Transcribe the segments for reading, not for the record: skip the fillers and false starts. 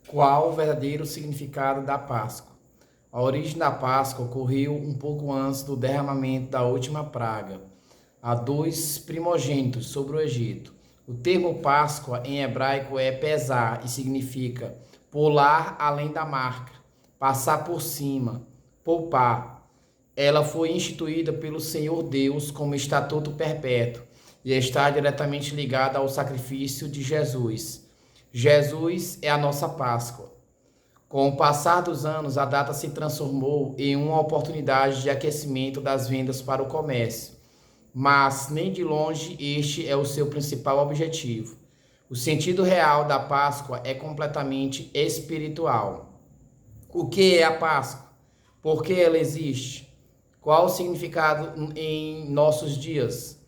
Qual o verdadeiro significado da Páscoa? A origem da Páscoa ocorreu um pouco antes do derramamento da última praga, a dos primogênitos sobre o Egito. O termo Páscoa em hebraico é pesar e significa pular além da marca, passar por cima, poupar. Ela foi instituída pelo Senhor Deus como estatuto perpétuo e está diretamente ligada ao sacrifício de Jesus. Jesus é a nossa Páscoa. Com o passar dos anos, a data se transformou em uma oportunidade de aquecimento das vendas para o comércio, mas nem de longe este é o seu principal objetivo. O sentido real da Páscoa é completamente espiritual. O que é a Páscoa? Por que ela existe? Qual o significado em nossos dias?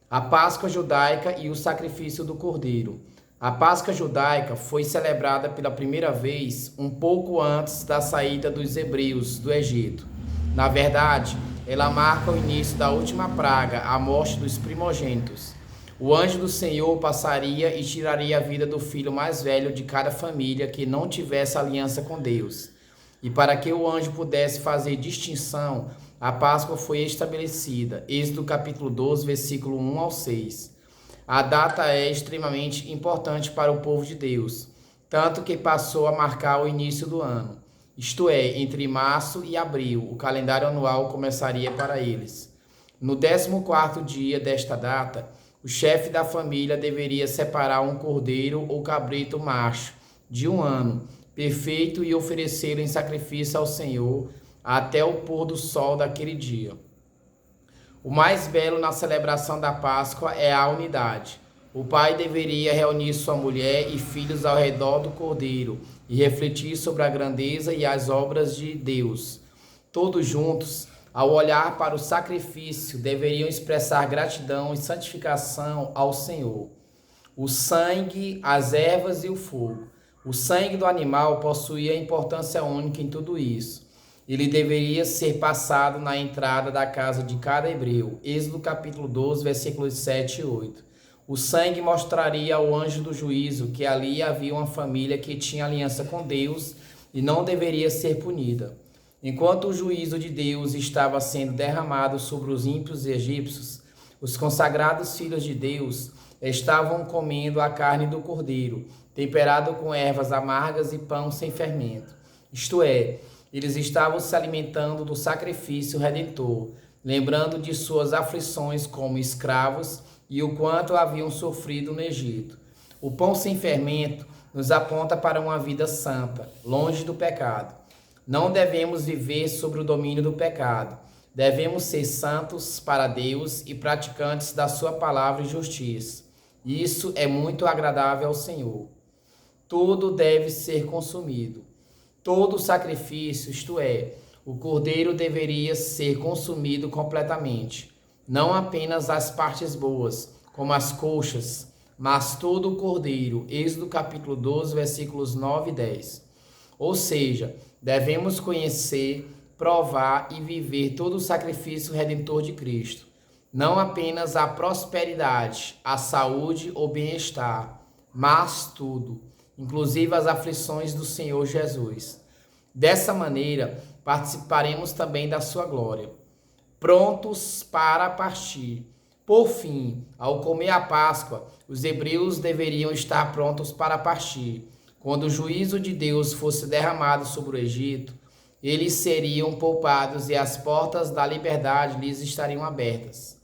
A Páscoa judaica e o sacrifício do Cordeiro. A Páscoa judaica foi celebrada pela primeira vez um pouco antes da saída dos hebreus do Egito. Na verdade, ela marca o início da última praga, a morte dos primogênitos. O anjo do Senhor passaria e tiraria a vida do filho mais velho de cada família que não tivesse aliança com Deus. E para que o anjo pudesse fazer distinção, a Páscoa foi estabelecida. Êxodo capítulo 12, versículo 1 ao 6. A data é extremamente importante para o povo de Deus, tanto que passou a marcar o início do ano. Isto é, entre março e abril, o calendário anual começaria para eles. No 14º dia desta data, o chefe da família deveria separar um cordeiro ou cabrito macho de 1 ano, perfeito, e oferecê-lo em sacrifício ao Senhor até o pôr do sol daquele dia. O mais belo na celebração da Páscoa é a unidade. O pai deveria reunir sua mulher e filhos ao redor do cordeiro e refletir sobre a grandeza e as obras de Deus. Todos juntos, ao olhar para o sacrifício, deveriam expressar gratidão e santificação ao Senhor. O sangue, as ervas e o fogo. O sangue do animal possuía importância única em tudo isso. Ele deveria ser passado na entrada da casa de cada hebreu. Êxodo capítulo 12, versículos 7 e 8. O sangue mostraria ao anjo do juízo que ali havia uma família que tinha aliança com Deus e não deveria ser punida. Enquanto o juízo de Deus estava sendo derramado sobre os ímpios egípcios, os consagrados filhos de Deus estavam comendo a carne do cordeiro, temperado com ervas amargas e pão sem fermento. Isto é, eles estavam se alimentando do sacrifício redentor, lembrando de suas aflições como escravos e o quanto haviam sofrido no Egito. O pão sem fermento nos aponta para uma vida santa, longe do pecado. Não devemos viver sob o domínio do pecado. Devemos ser santos para Deus e praticantes da sua palavra e justiça. Isso é muito agradável ao Senhor. Tudo deve ser consumido. Todo sacrifício, isto é, o cordeiro deveria ser consumido completamente, não apenas as partes boas, como as coxas, mas todo o cordeiro. Êxodo capítulo 12, versículos 9 e 10. Ou seja, devemos conhecer, provar e viver todo o sacrifício redentor de Cristo, não apenas a prosperidade, a saúde ou bem-estar, mas tudo, inclusive as aflições do Senhor Jesus. Dessa maneira, participaremos também da sua glória. Prontos para partir. Por fim, ao comer a Páscoa, os hebreus deveriam estar prontos para partir. Quando o juízo de Deus fosse derramado sobre o Egito, eles seriam poupados e as portas da liberdade lhes estariam abertas.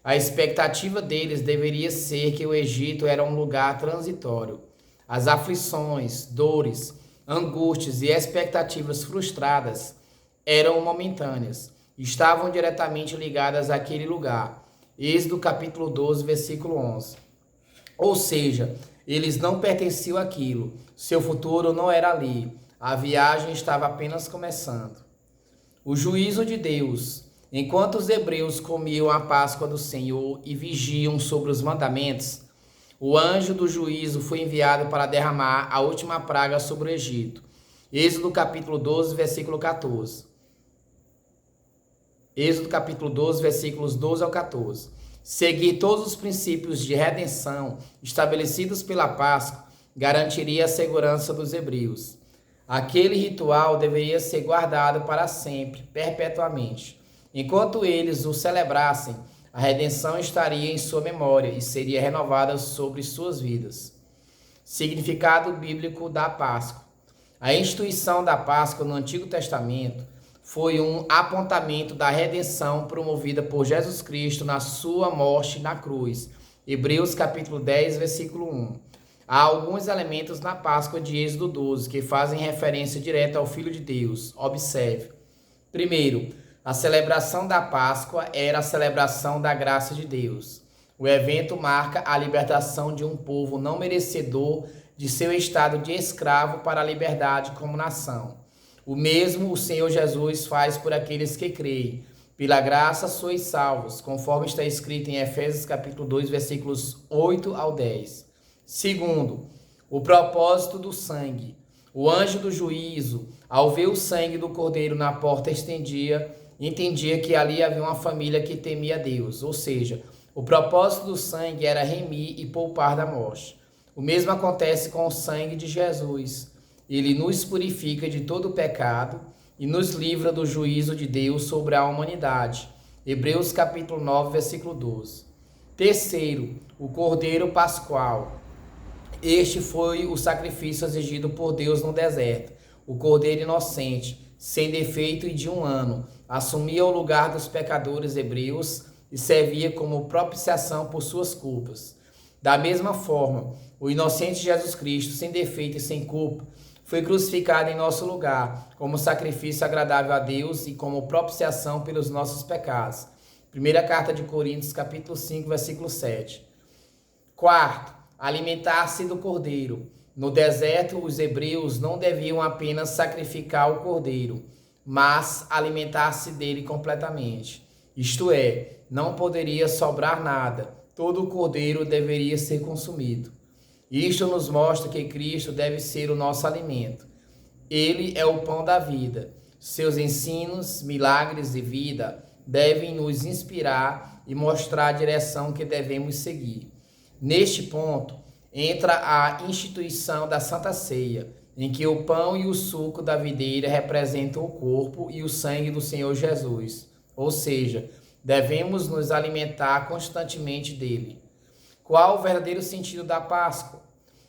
A expectativa deles deveria ser que o Egito era um lugar transitório. As aflições, dores, angústias e expectativas frustradas eram momentâneas, estavam diretamente ligadas àquele lugar. Êxodo capítulo 12, versículo 11. Ou seja, eles não pertenciam àquilo, seu futuro não era ali, a viagem estava apenas começando. O juízo de Deus. Enquanto os hebreus comiam a Páscoa do Senhor e vigiam sobre os mandamentos, o anjo do juízo foi enviado para derramar a última praga sobre o Egito. Êxodo capítulo 12, versículo 14. Êxodo capítulo 12, versículos 12 ao 14. Seguir todos os princípios de redenção estabelecidos pela Páscoa garantiria a segurança dos hebreus. Aquele ritual deveria ser guardado para sempre, perpetuamente. Enquanto eles o celebrassem, a redenção estaria em sua memória e seria renovada sobre suas vidas. Significado bíblico da Páscoa. A instituição da Páscoa no Antigo Testamento foi um apontamento da redenção promovida por Jesus Cristo na sua morte na cruz. Hebreus capítulo 10, versículo 1. Há alguns elementos na Páscoa de Êxodo 12 que fazem referência direta ao Filho de Deus. Observe. Primeiro, a celebração da Páscoa era a celebração da graça de Deus. O evento marca a libertação de um povo não merecedor de seu estado de escravo para a liberdade como nação. O mesmo o Senhor Jesus faz por aqueles que creem. Pela graça sois salvos, conforme está escrito em Efésios capítulo 2, versículos 8 ao 10. Segundo, o propósito do sangue. O anjo do juízo, ao ver o sangue do cordeiro na porta entendia que ali havia uma família que temia Deus. Ou seja, o propósito do sangue era remir e poupar da morte. O mesmo acontece com o sangue de Jesus. Ele nos purifica de todo o pecado e nos livra do juízo de Deus sobre a humanidade. Hebreus capítulo 9, versículo 12. Terceiro, o cordeiro pascual. Este foi o sacrifício exigido por Deus no deserto. O cordeiro inocente, sem defeito e de 1 ano, assumia o lugar dos pecadores hebreus e servia como propiciação por suas culpas. Da mesma forma, o inocente Jesus Cristo, sem defeito e sem culpa, foi crucificado em nosso lugar, como sacrifício agradável a Deus e como propiciação pelos nossos pecados. Primeira carta de Coríntios, capítulo 5, versículo 7. Quarto, alimentar-se do cordeiro. No deserto, os hebreus não deviam apenas sacrificar o cordeiro, mas alimentar-se dele completamente. Isto é, não poderia sobrar nada. Todo o cordeiro deveria ser consumido. Isto nos mostra que Cristo deve ser o nosso alimento. Ele é o pão da vida. Seus ensinos, milagres e vida devem nos inspirar e mostrar a direção que devemos seguir. Neste ponto, entra a instituição da Santa Ceia, em que o pão e o suco da videira representam o corpo e o sangue do Senhor Jesus. Ou seja, devemos nos alimentar constantemente dele. Qual o verdadeiro sentido da Páscoa?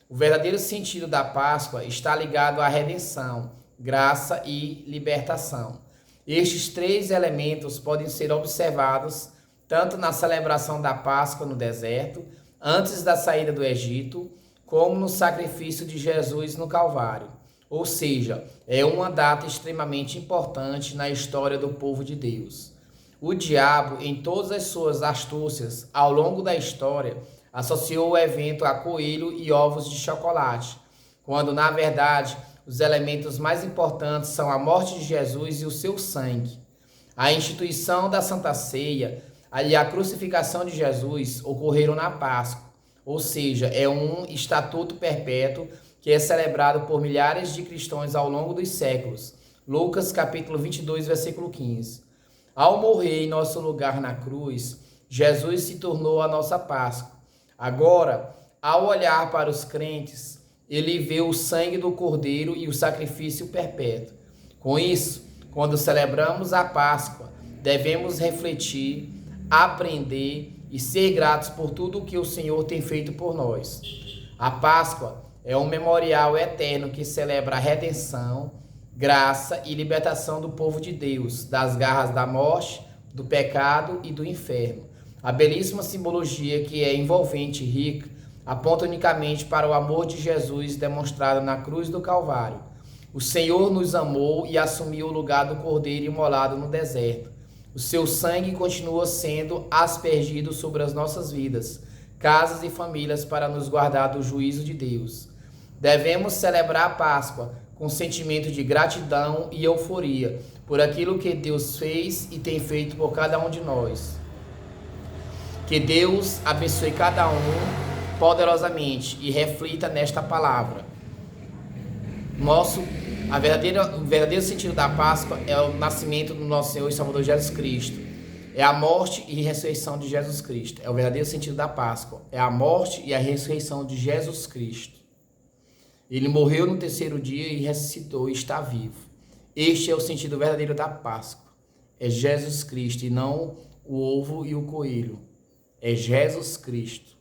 O verdadeiro sentido da Páscoa está ligado à redenção, graça e libertação. Estes 3 elementos podem ser observados tanto na celebração da Páscoa no deserto, antes da saída do Egito, como no sacrifício de Jesus no Calvário. Ou seja, é uma data extremamente importante na história do povo de Deus. O diabo, em todas as suas astúcias ao longo da história, associou o evento a coelho e ovos de chocolate, quando, na verdade, os elementos mais importantes são a morte de Jesus e o seu sangue. A instituição da Santa Ceia e a crucificação de Jesus ocorreram na Páscoa, ou seja, é um estatuto perpétuo que é celebrado por milhares de cristãos ao longo dos séculos. Lucas capítulo 22, versículo 15. Ao morrer em nosso lugar na cruz, Jesus se tornou a nossa Páscoa. Agora, ao olhar para os crentes, ele vê o sangue do Cordeiro e o sacrifício perpétuo. Com isso, quando celebramos a Páscoa, devemos refletir, aprender e ser gratos por tudo o que o Senhor tem feito por nós. A Páscoa é um memorial eterno que celebra a redenção, graça e libertação do povo de Deus, das garras da morte, do pecado e do inferno. A belíssima simbologia, que é envolvente e rica, aponta unicamente para o amor de Jesus demonstrado na cruz do Calvário. O Senhor nos amou e assumiu o lugar do cordeiro imolado no deserto. O seu sangue continua sendo aspergido sobre as nossas vidas, casas e famílias para nos guardar do juízo de Deus. Devemos celebrar a Páscoa com sentimento de gratidão e euforia por aquilo que Deus fez e tem feito por cada um de nós. Que Deus abençoe cada um poderosamente e reflita nesta palavra. O verdadeiro sentido da Páscoa é o nascimento do nosso Senhor e Salvador Jesus Cristo. É a morte e ressurreição de Jesus Cristo. É o verdadeiro sentido da Páscoa. É a morte e a ressurreição de Jesus Cristo. Ele morreu no terceiro dia e ressuscitou e está vivo. Este é o sentido verdadeiro da Páscoa. É Jesus Cristo e não o ovo e o coelho. É Jesus Cristo.